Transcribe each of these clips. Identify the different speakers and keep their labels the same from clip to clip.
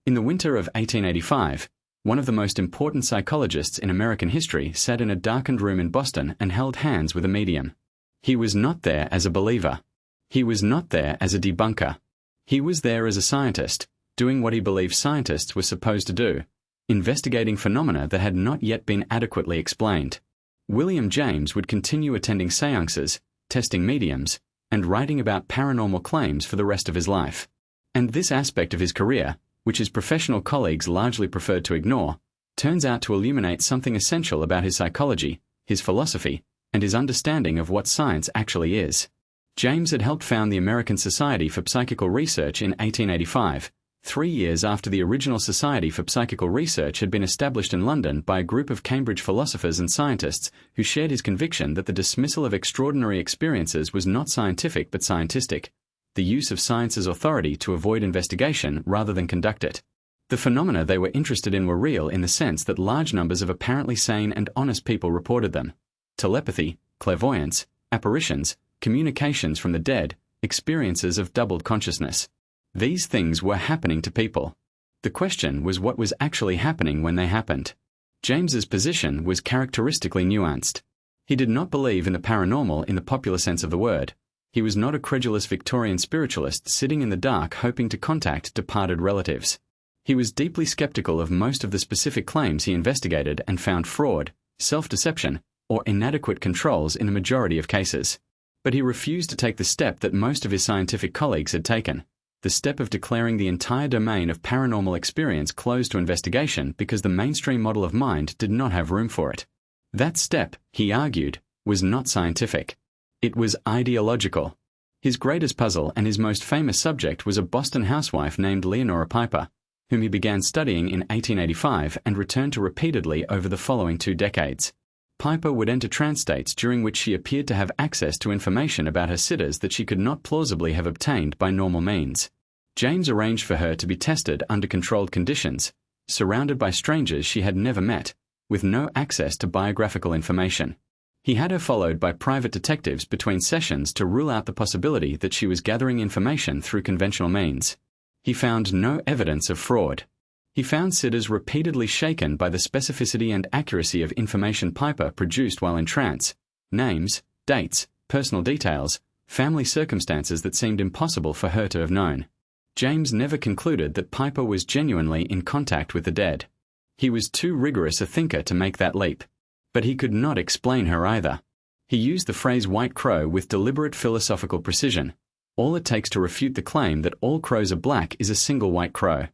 Speaker 1: In the winter of 1885, one of the most important psychologists in American history sat in a darkened room in Boston and held hands with a medium. He was not there as a believer. He was not there as a debunker. He was there as a scientist, doing what he believed scientists were supposed to do, investigating phenomena that had not yet been adequately explained. William James would continue attending séances, testing mediums, and writing about paranormal claims for the rest of his life. And this aspect of his career, which his professional colleagues largely preferred to ignore, turns out to illuminate something essential about his psychology, his philosophy, and his understanding of what science actually is. James had helped found the American Society for Psychical Research in 1885, 3 years after the original Society for Psychical Research had been established in London by a group of Cambridge philosophers and scientists who shared his conviction that the dismissal of extraordinary experiences was not scientific but scientistic, the use of science's authority to avoid investigation rather than conduct it. The phenomena they were interested in were real in the sense that large numbers of apparently sane and honest people reported them. Telepathy, clairvoyance, apparitions, communications from the dead, experiences of doubled consciousness. These things were happening to people. The question was what was actually happening when they happened. James's position was characteristically nuanced. He did not believe in the paranormal in the popular sense of the word. He was not a credulous Victorian spiritualist sitting in the dark hoping to contact departed relatives. He was deeply skeptical of most of the specific claims he investigated and found fraud, self-deception, or inadequate controls in a majority of cases. But he refused to take the step that most of his scientific colleagues had taken, the step of declaring the entire domain of paranormal experience closed to investigation because the mainstream model of mind did not have room for it. That step, he argued, was not scientific. It was ideological. His greatest puzzle and his most famous subject was a Boston housewife named Leonora Piper, whom he began studying in 1885 and returned to repeatedly over the following 2 decades. Piper would enter trance states during which she appeared to have access to information about her sitters that she could not plausibly have obtained by normal means. James arranged for her to be tested under controlled conditions, surrounded by strangers she had never met, with no access to biographical information. He had her followed by private detectives between sessions to rule out the possibility that she was gathering information through conventional means. He found no evidence of fraud. He found sitters repeatedly shaken by the specificity and accuracy of information Piper produced while in trance, names, dates, personal details, family circumstances that seemed impossible for her to have known. James never concluded that Piper was genuinely in contact with the dead. He was too rigorous a thinker to make that leap. But he could not explain her either. He used the phrase white crow with deliberate philosophical precision. All it takes to refute the claim that all crows are black is a single white crow.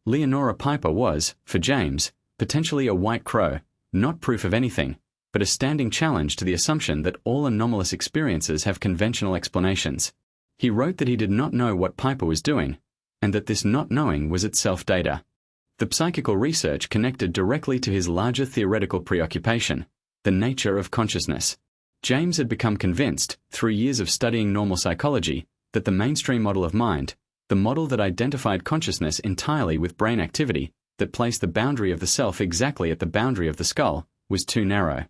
Speaker 1: Leonora Piper was, for James, potentially a white crow, not proof of anything, but a standing challenge to the assumption that all anomalous experiences have conventional explanations. He wrote that he did not know what Piper was doing, and that this not knowing was itself data. The psychical research connected directly to his larger theoretical preoccupation, the nature of consciousness. James had become convinced, through years of studying normal psychology, that the mainstream model of mind, the model that identified consciousness entirely with brain activity, that placed the boundary of the self exactly at the boundary of the skull, was too narrow.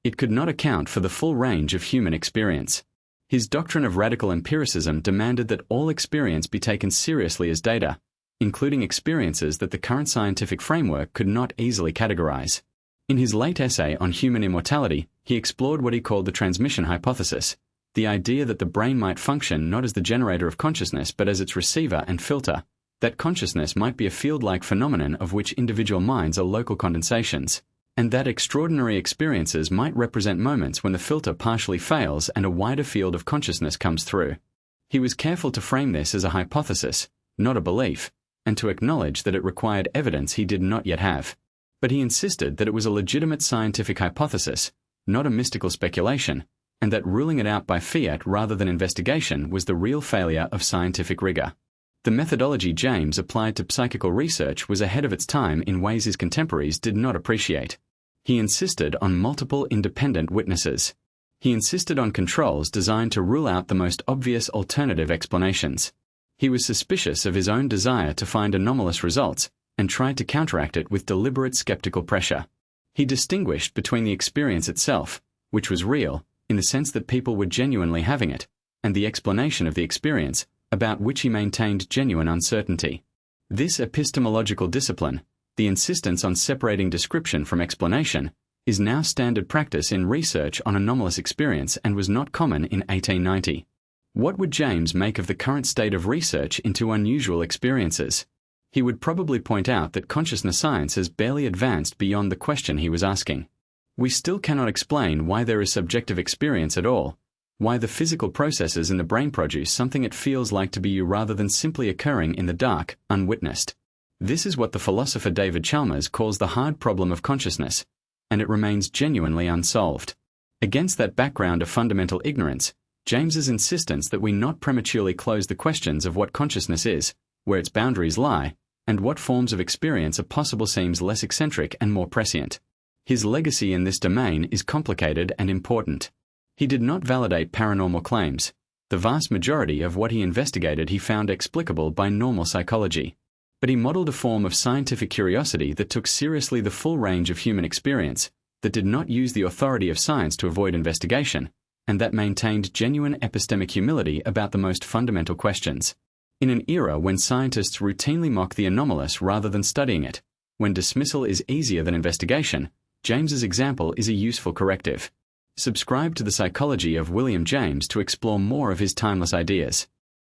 Speaker 1: It could not account for the full range of human experience. His doctrine of radical empiricism demanded that all experience be taken seriously as data, including experiences that the current scientific framework could not easily categorize. In his late essay on human immortality, he explored what he called the transmission hypothesis, the idea that the brain might function not as the generator of consciousness but as its receiver and filter, that consciousness might be a field-like phenomenon of which individual minds are local condensations, and that extraordinary experiences might represent moments when the filter partially fails and a wider field of consciousness comes through. He was careful to frame this as a hypothesis, not a belief, and to acknowledge that it required evidence he did not yet have. But he insisted that it was a legitimate scientific hypothesis, not a mystical speculation, and that ruling it out by fiat rather than investigation was the real failure of scientific rigor. The methodology James applied to psychical research was ahead of its time in ways his contemporaries did not appreciate. He insisted on multiple independent witnesses. He insisted on controls designed to rule out the most obvious alternative explanations. He was suspicious of his own desire to find anomalous results and tried to counteract it with deliberate skeptical pressure. He distinguished between the experience itself, which was real, in the sense that people were genuinely having it, and the explanation of the experience, about which he maintained genuine uncertainty. This epistemological discipline, the insistence on separating description from explanation, is now standard practice in research on anomalous experience and was not common in 1890. What would James make of the current state of research into unusual experiences? He would probably point out that consciousness science has barely advanced beyond the question he was asking. We still cannot explain why there is subjective experience at all, why the physical processes in the brain produce something it feels like to be you rather than simply occurring in the dark, unwitnessed. This is what the philosopher David Chalmers calls the hard problem of consciousness, and it remains genuinely unsolved. Against that background of fundamental ignorance, James's insistence that we not prematurely close the questions of what consciousness is, where its boundaries lie, and what forms of experience are possible seems less eccentric and more prescient. His legacy in this domain is complicated and important. He did not validate paranormal claims. The vast majority of what he investigated he found explicable by normal psychology. But he modeled a form of scientific curiosity that took seriously the full range of human experience, that did not use the authority of science to avoid investigation, and that maintained genuine epistemic humility about the most fundamental questions. In an era when scientists routinely mock the anomalous rather than studying it, when dismissal is easier than investigation, James's example is a useful corrective. Subscribe to the Psychology of William James to explore more of his timeless ideas.